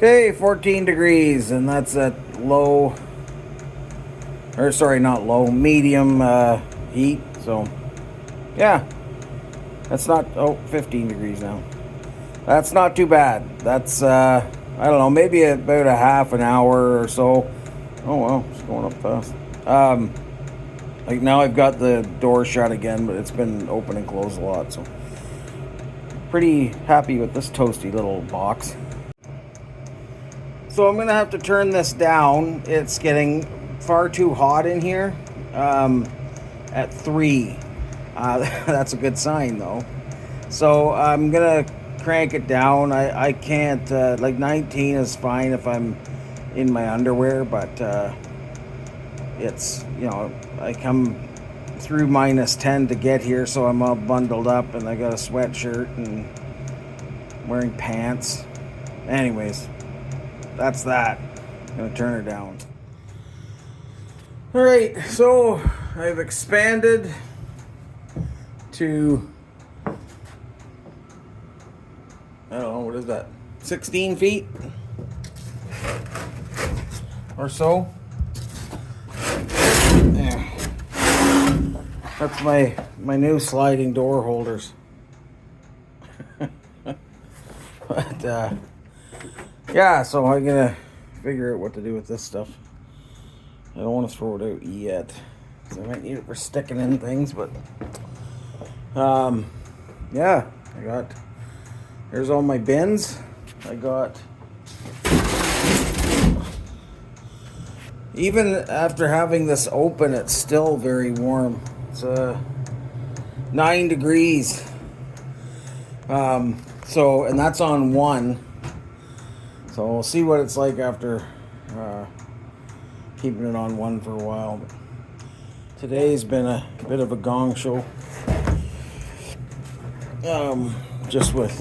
Okay, 14 degrees, and that's at low, or sorry, not low, medium heat. So, yeah, that's not, 15 degrees now. That's not too bad. That's, I don't know, maybe about a half an hour or so. Oh, wow, it's going up fast. Like now I've got the door shut again, but it's been open and closed a lot, so pretty happy with this toasty little box. So I'm gonna have to turn this down. It's getting far too hot in here at 3. That's a good sign though. So I'm gonna crank it down. I can't, like 19 is fine if I'm in my underwear, but it's, I come through -10 to get here, so I'm all bundled up and I got a sweatshirt and wearing pants. Anyways, that's that. I'm gonna turn her down. All right, so I've expanded to, I don't know, what is that? 16 feet or so. Yeah. That's my new sliding door holders. But yeah, so I'm gonna figure out what to do with this stuff. I don't want to throw it out yet, so I might need it for sticking in things. But yeah, there's all my bins. I got, even after having this open, it's still very warm. It's 9 degrees. So, and that's on 1. So we'll see what it's like after keeping it on 1 for a while. But today's been a bit of a gong show. Just with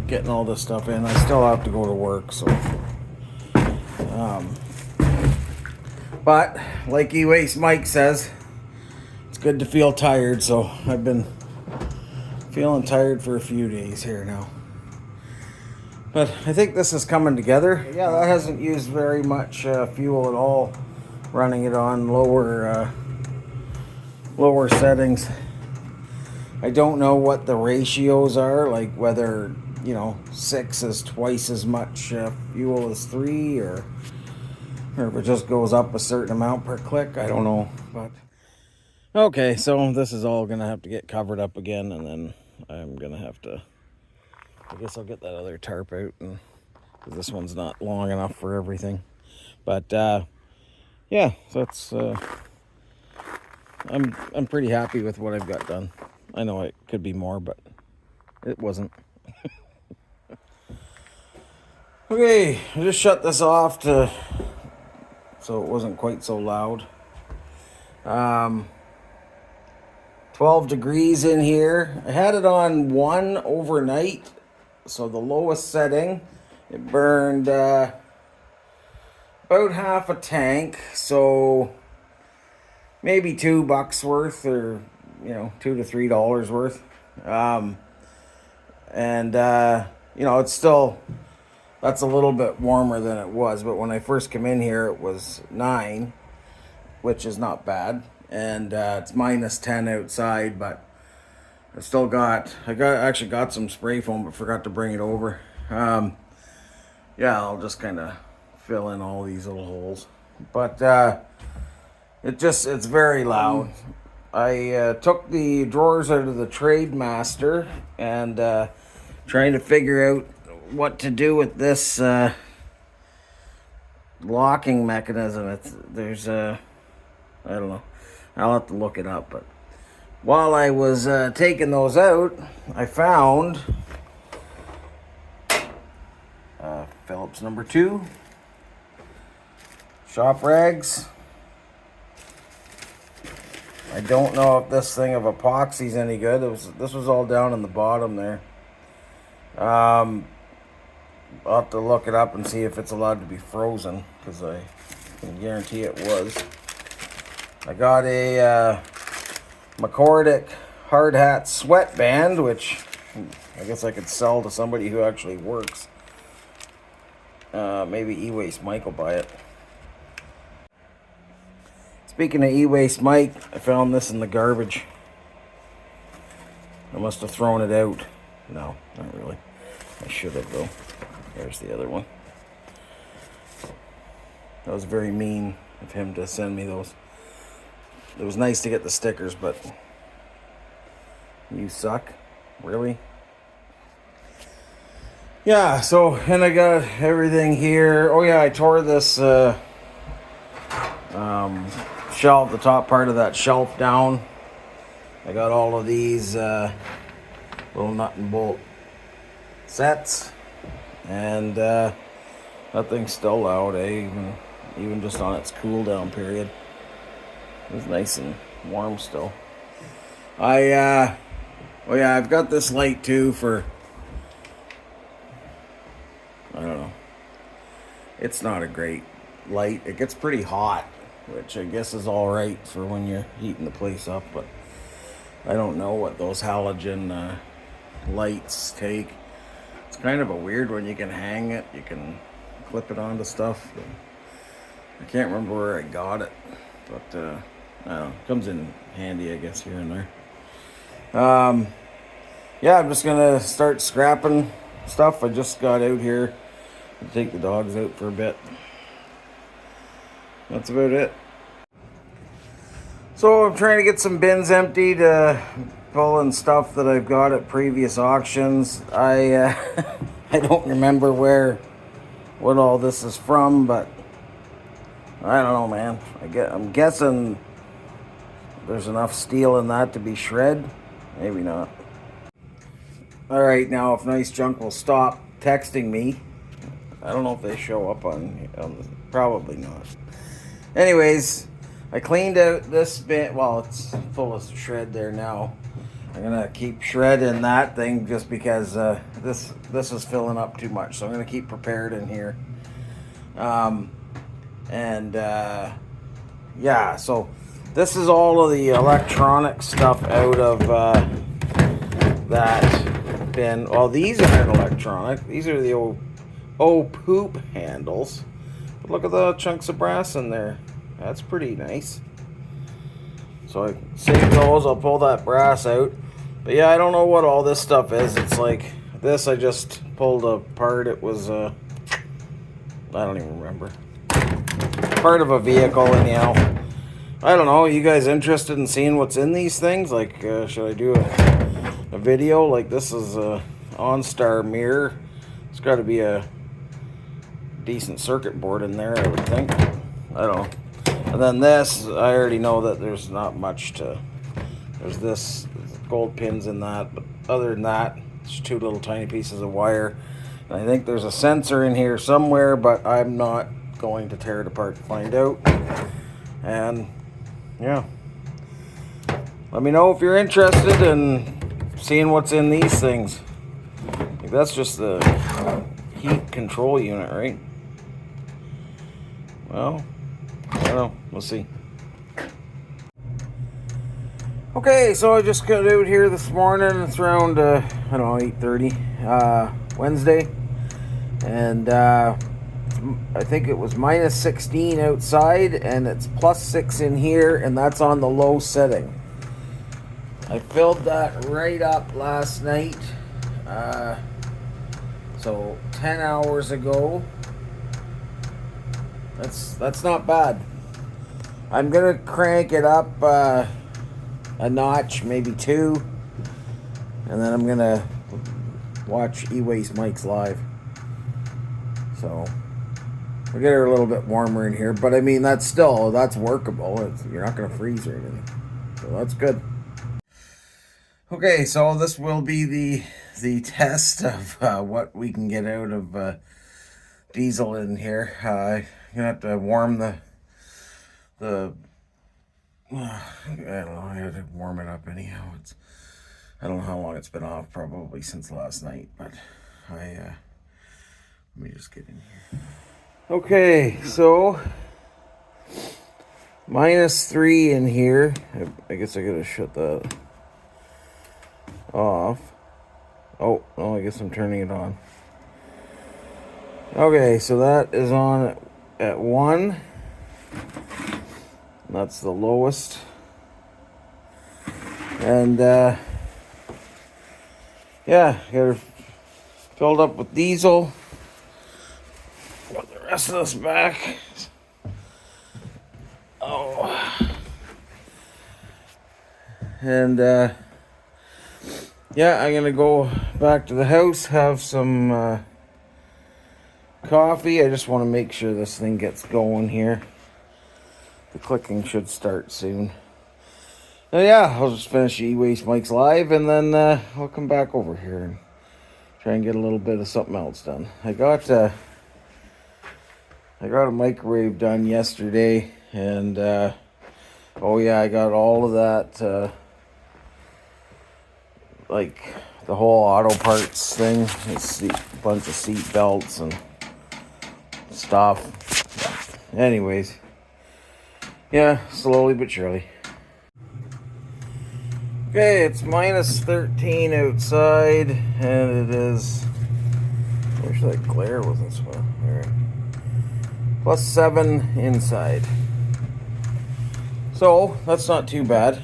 getting all this stuff in. I still have to go to work, so. But like E-Waste Mike says, it's good to feel tired. So I've been feeling tired for a few days here now. But I think this is coming together. Yeah, that hasn't used very much fuel at all, running it on lower settings. I don't know what the ratios are, like whether, 6 is twice as much fuel as 3, or if it just goes up a certain amount per click. I don't know. But okay, so this is all going to have to get covered up again, and then I'm going to have to, I guess I'll get that other tarp out, and because this one's not long enough for everything. But yeah, so that's I'm pretty happy with what I've got done. I know it could be more, but it wasn't. Okay, I just shut this off so it wasn't quite so loud. 12 degrees in here. I had it on 1 overnight, so the lowest setting. It burned about half a tank, so maybe $2 worth, or $2 to $3 worth. It's still, that's a little bit warmer than it was, but when I first came in here it was 9, which is not bad, and it's -10 outside, but I actually got some spray foam but forgot to bring it over. Yeah, I'll just kind of fill in all these little holes, but it's very loud. I took the drawers out of the Trademaster and trying to figure out what to do with this locking mechanism. I don't know. I'll have to look it up. But while I was taking those out, I found Phillips number 2 shop rags. I don't know if this thing of epoxy's any good. This was all down in the bottom there. I'll have to look it up and see if it's allowed to be frozen, because I can guarantee it was. I got a McCordic hard hat sweatband, which I guess I could sell to somebody who actually works. Maybe E-Waste Mike will buy it. Speaking of E-Waste Mike, I found this in the garbage. I must have thrown it out. No, not really. I should have, though. There's the other one. That was very mean of him to send me those. It was nice to get the stickers, but you suck. Really? Yeah, so, and I got everything here. Oh yeah, I tore this shelf, the top part of that shelf down. I got all of these little nut and bolt sets, and that thing's still loud, even just on its cool down period. It's nice and warm still. Oh yeah, I've got this light too for, I don't know. It's not a great light. It gets pretty hot, which I guess is all right for when you're heating the place up, but I don't know what those halogen lights take. It's kind of a weird one. You can hang it, you can clip it onto stuff. I can't remember where I got it, but I don't know. It comes in handy, I guess, here and there. Yeah, I'm just gonna start scrapping stuff. I just got out here to take the dogs out for a bit. That's about it. So I'm trying to get some bins emptied, pulling stuff that I've got at previous auctions. I I don't remember what all this is from, but I don't know, man. I'm guessing there's enough steel in that to be shred. Maybe not. Alright, now if Nice Junk will stop texting me. I don't know if they show up on probably not. Anyways, I cleaned out this bit. Well, it's full of shred there now. I'm gonna keep shredding that thing just because this is filling up too much. So I'm gonna keep prepared in here. Yeah, so this is all of the electronic stuff out of that bin. Well, these aren't electronic. These are the old poop handles. But look at the chunks of brass in there. That's pretty nice. So I save those. I'll pull that brass out. But yeah, I don't know what all this stuff is. It's like this. I just pulled apart. It was I don't even remember. Part of a vehicle, anyhow. I don't know. You guys interested in seeing what's in these things? Like, should I do a video? Like, this is a OnStar mirror. It's got to be a decent circuit board in there, I would think. I don't know. And then this, I already know that there's not much to. There's this gold pins in that, but other than that, it's two little tiny pieces of wire. And I think there's a sensor in here somewhere, but I'm not going to tear it apart to find out. And yeah, let me know if you're interested in seeing what's in these things. Like, that's just the heat control unit, right? Well, I don't know. We'll see. Okay, so I just got out here this morning. It's around, I don't know, 8:30, Wednesday. And I think it was minus 16 outside, and it's plus 6 in here, and that's on the low setting. I filled that right up last night. So 10 hours ago. That's not bad. I'm gonna crank it up a notch, maybe 2, and then I'm gonna watch E-Waste Mike's live. So we'll get her a little bit warmer in here, but I mean that's workable. You're not gonna freeze or anything, so that's good. Okay, so this will be the test of what we can get out of diesel in here. I'm gonna have to warm the I don't know, I had to warm it up anyhow. I don't know how long it's been off, probably since last night, but let me just get in here. Okay, so minus 3 in here. I guess I gotta shut that off. Oh, I guess I'm turning it on. Okay, so that is on at 1. That's the lowest. And yeah, got her filled up with diesel. Put the rest of this back. Oh. And yeah, I'm gonna go back to the house, have some coffee. I just want to make sure this thing gets going here. The clicking should start soon. Yeah, I'll just finish E-Waste Mike's Live, and then I'll come back over here and try and get a little bit of something else done. I got a microwave done yesterday, and oh yeah, I got all of that, like the whole auto parts thing. It's a bunch of seat belts and stuff. Anyways, yeah, slowly but surely. Okay, it's minus 13 outside, and it is. I wish that glare wasn't so well. Alright. Plus 7 inside. So, that's not too bad.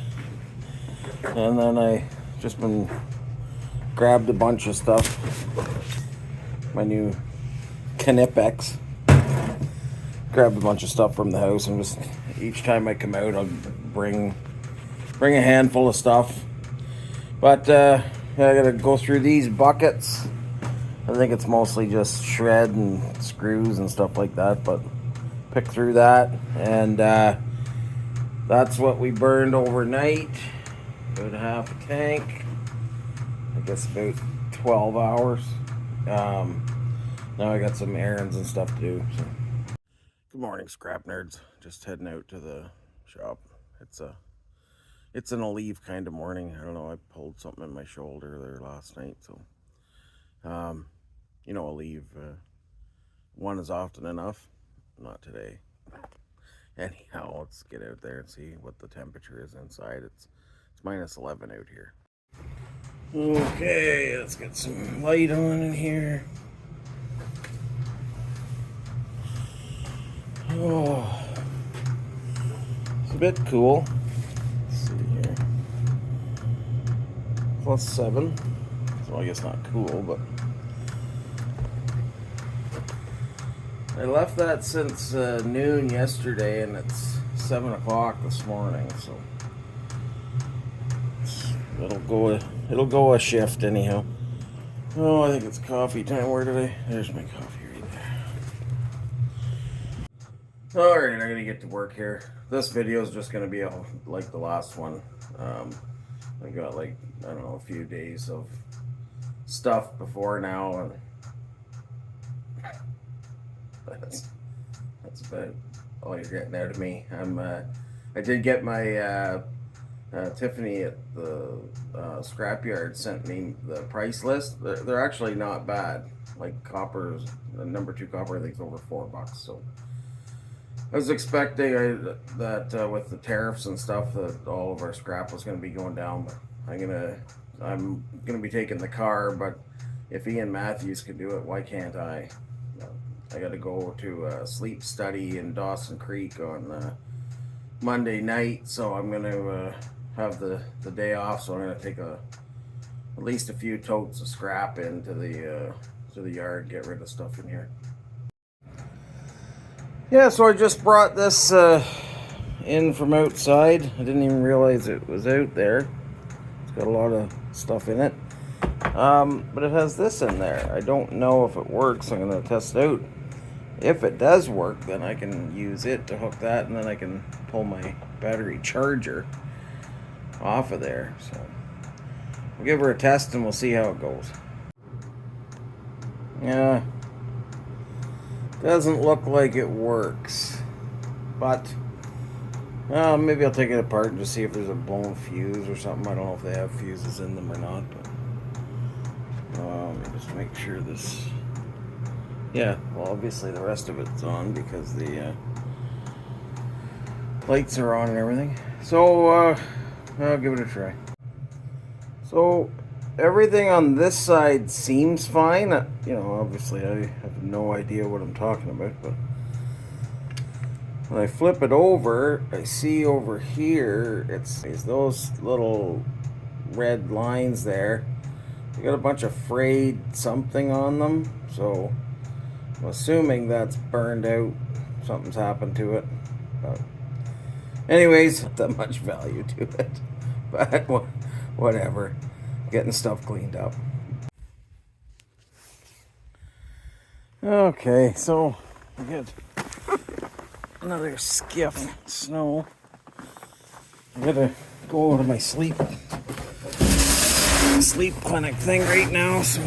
And then I just grabbed a bunch of stuff. My new Knipex. Grabbed a bunch of stuff from the house, and just each time I come out, I'll bring a handful of stuff. But yeah, I gotta go through these buckets. I think it's mostly just shred and screws and stuff like that, but pick through that. And that's what we burned overnight. About half a tank. I guess about 12 hours. Now I got some errands and stuff to do. So. Good morning, scrap nerds. Just heading out to the shop. It's an Aleve kind of morning. I don't know, I pulled something in my shoulder there last night, so you know, Aleve, one is often enough. Not today. Anyhow, let's get out there and see what the temperature is inside. It's minus 11 out here. Okay, let's get some light on in here. Oh, it's a bit cool. Plus 7, so I guess not cool, but I left that since noon yesterday, and it's 7 o'clock this morning, so it'll go a shift anyhow. Oh, I think it's coffee time. Where did I? There's my coffee right there. All right, I'm gonna get to work here. This video is just gonna be like the last one. I got like, I don't know, a few days of stuff before now, and that's about all you're getting out of me. I did get my Tiffany at the scrapyard sent me the price list. They're actually not bad. Like copper's the number 2 copper, I think, is over $4. So I was expecting that with the tariffs and stuff that all of our scrap was going to be going down, but I'm gonna be taking the car. But if Ian Matthews can do it, why can't I? I got to go to a sleep study in Dawson Creek on Monday night, so I'm gonna have the day off. So I'm gonna take at least a few totes of scrap into the yard, get rid of stuff in here. Yeah, so I just brought this in from outside. I didn't even realize it was out there. It's got a lot of stuff in it. But it has this in there. I don't know if it works. I'm going to test it out. If it does work, then I can use it to hook that, and then I can pull my battery charger off of there. So we'll give her a test and we'll see how it goes. Yeah. Doesn't look like it works, but maybe I'll take it apart and just see if there's a blown fuse or something. I don't know if they have fuses in them or not, but let me just make sure this. Yeah, well, obviously the rest of it's on because the lights are on and everything. So I'll give it a try. So everything on this side seems fine. You know, obviously I have no idea what I'm talking about, but when I flip it over, I see over here it's those little red lines there. They got a bunch of frayed something on them, so I'm assuming that's burned out. Something's happened to it. But anyways, not that much value to it. But whatever. Getting stuff cleaned up. Okay, so we got another skiff snow. I gotta go to my sleep clinic thing right now, so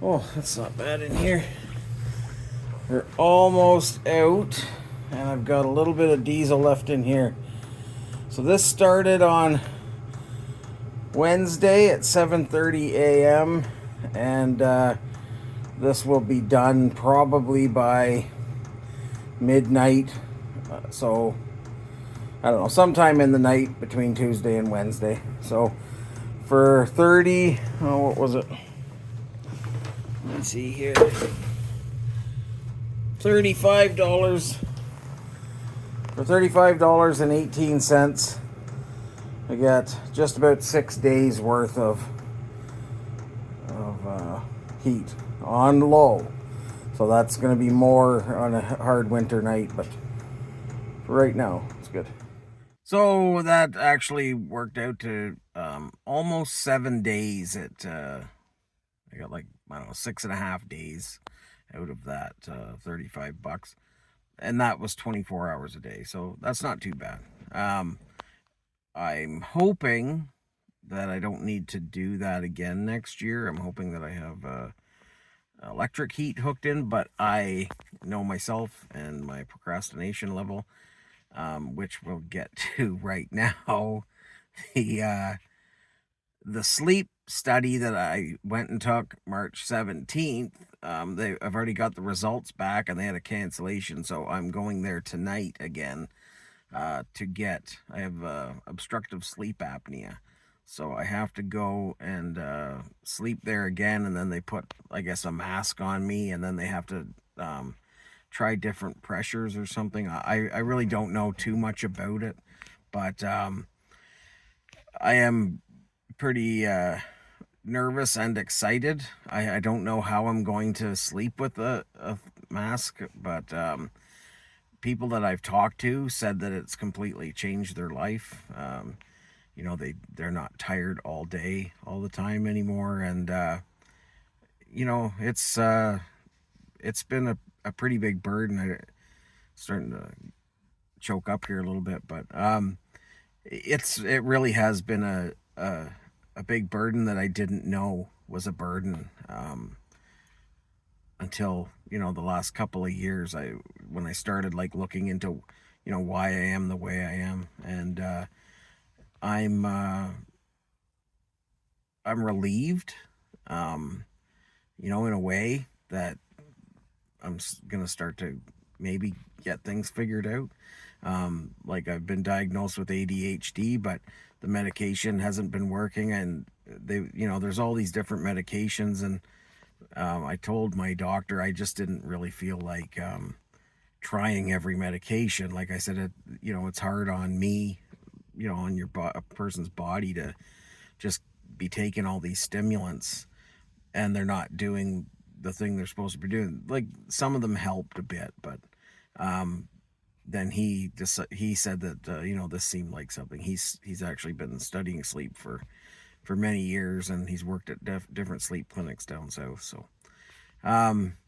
oh, that's not bad in here. We're almost out, and I've got a little bit of diesel left in here. So this started on Wednesday at 7:30 a.m. and this will be done probably by midnight. So I don't know, sometime in the night between Tuesday and Wednesday. So for 30, oh, what was it? Let me see here. $35. For $35.18, I got just about 6 days worth of heat on low. So that's going to be more on a hard winter night, but for right now, it's good. So that actually worked out to almost 7 days. I got like, I don't know, 6.5 days out of that $35, and that was 24 hours a day. So that's not too bad. I'm hoping that I don't need to do that again next year. I'm hoping that I have electric heat hooked in, but I know myself and my procrastination level, which we'll get to right now. The sleep study that I went and took March 17th, I've already got the results back, and they had a cancellation, so I'm going there tonight again to get. I have obstructive sleep apnea, so I have to go and sleep there again, and then they put, I guess, a mask on me, and then they have to try different pressures or something. I really don't know too much about it, but I am pretty nervous and excited. I don't know how I'm going to sleep with a mask, but people that I've talked to said that it's completely changed their life. You know, they're not tired all day, all the time anymore, and you know, it's been a pretty big burden. I'm starting to choke up here a little bit, but it really has been a big burden that I didn't know was a burden until, you know, the last couple of years. When I started like looking into, you know, why I am the way I am, and I'm relieved, you know, in a way that I'm gonna start to maybe get things figured out. Like, I've been diagnosed with ADHD, but the medication hasn't been working, and you know, there's all these different medications, and I told my doctor I just didn't really feel like trying every medication. Like I said, you know, it's hard on me, you know, on a person's body to just be taking all these stimulants, and they're not doing the thing they're supposed to be doing. Like, some of them helped a bit, but then he said that you know, this seemed like something. He's actually been studying sleep for many years, and he's worked at different sleep clinics down south. So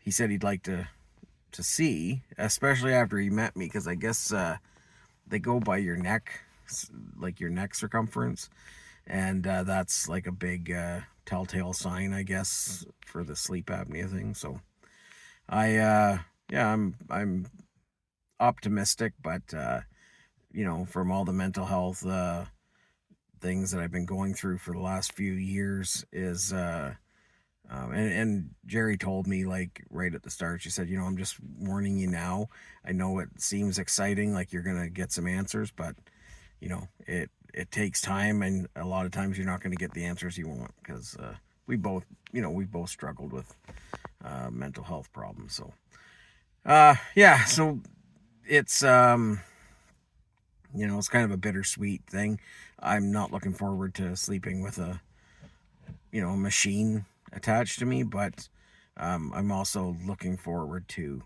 he said he'd like to see, especially after he met me, because I guess they go by your neck, like your neck circumference, and that's like a big telltale sign, I guess, for the sleep apnea thing. So yeah, I'm optimistic, but you know, from all the mental health things that I've been going through for the last few years, is and Jerry told me, like, right at the start, she said, you know, I'm just warning you now. I know it seems exciting, like you're gonna get some answers, but you know, it takes time, and a lot of times you're not going to get the answers you want, because we both struggled with mental health problems. So yeah, so it's it's kind of a bittersweet thing. I'm not looking forward to sleeping with a machine attached to me, but I'm also looking forward to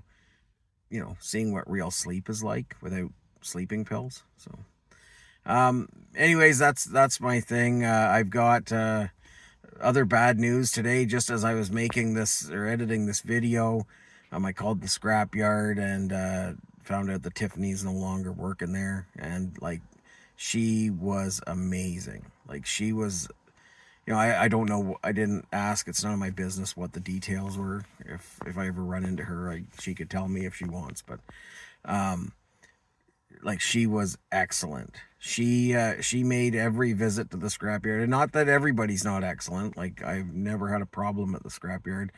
seeing what real sleep is like without sleeping pills. So anyways, that's my thing. I've got other bad news today. Just as I was making this or editing this video, I called the scrapyard and found out that Tiffany's no longer working there. And like, she was amazing. Like, she was, I don't know. I didn't ask. It's none of my business what the details were. If I ever run into her, she could tell me if she wants. But like, she was excellent. She made every visit to the scrapyard, and not that everybody's not excellent. Like, I've never had a problem at the scrapyard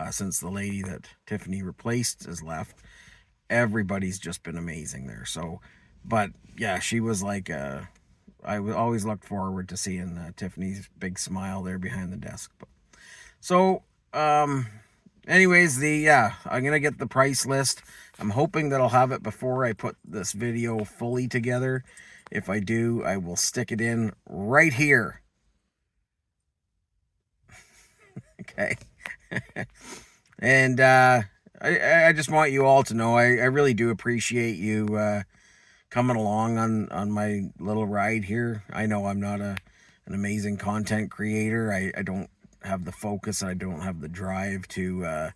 since the lady that Tiffany replaced has left. Everybody's just been amazing there. So, but yeah, she was like I always looked forward to seeing Tiffany's big smile there behind the desk. So anyways, I'm gonna get the price list. I'm hoping that I'll have it before I put this video fully together. If I do, I will stick it in right here. Okay. And I just want you all to know I really do appreciate you coming along on my little ride here. I know I'm not an amazing content creator. I don't have the focus. I don't have the drive to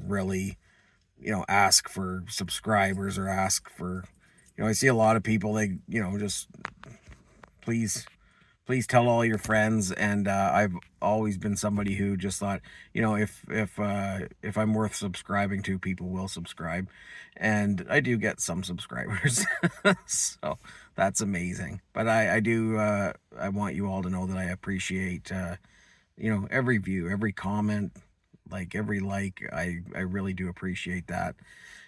really ask for subscribers or ask for, I see a lot of people, they just please tell all your friends. And I've always been somebody who just thought, if I'm worth subscribing to, people will subscribe. And I do get some subscribers. So that's amazing. But I do, I want you all to know that I appreciate, every view, every comment, like every like. I really do appreciate that.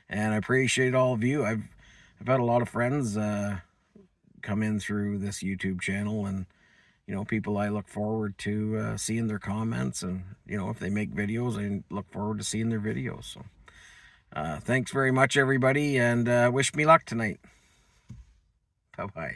And I appreciate all of you. I've had a lot of friends come in through this YouTube channel, and people I look forward to seeing their comments, and if they make videos, I look forward to seeing their videos. So thanks very much, everybody, and wish me luck tonight. Bye-bye.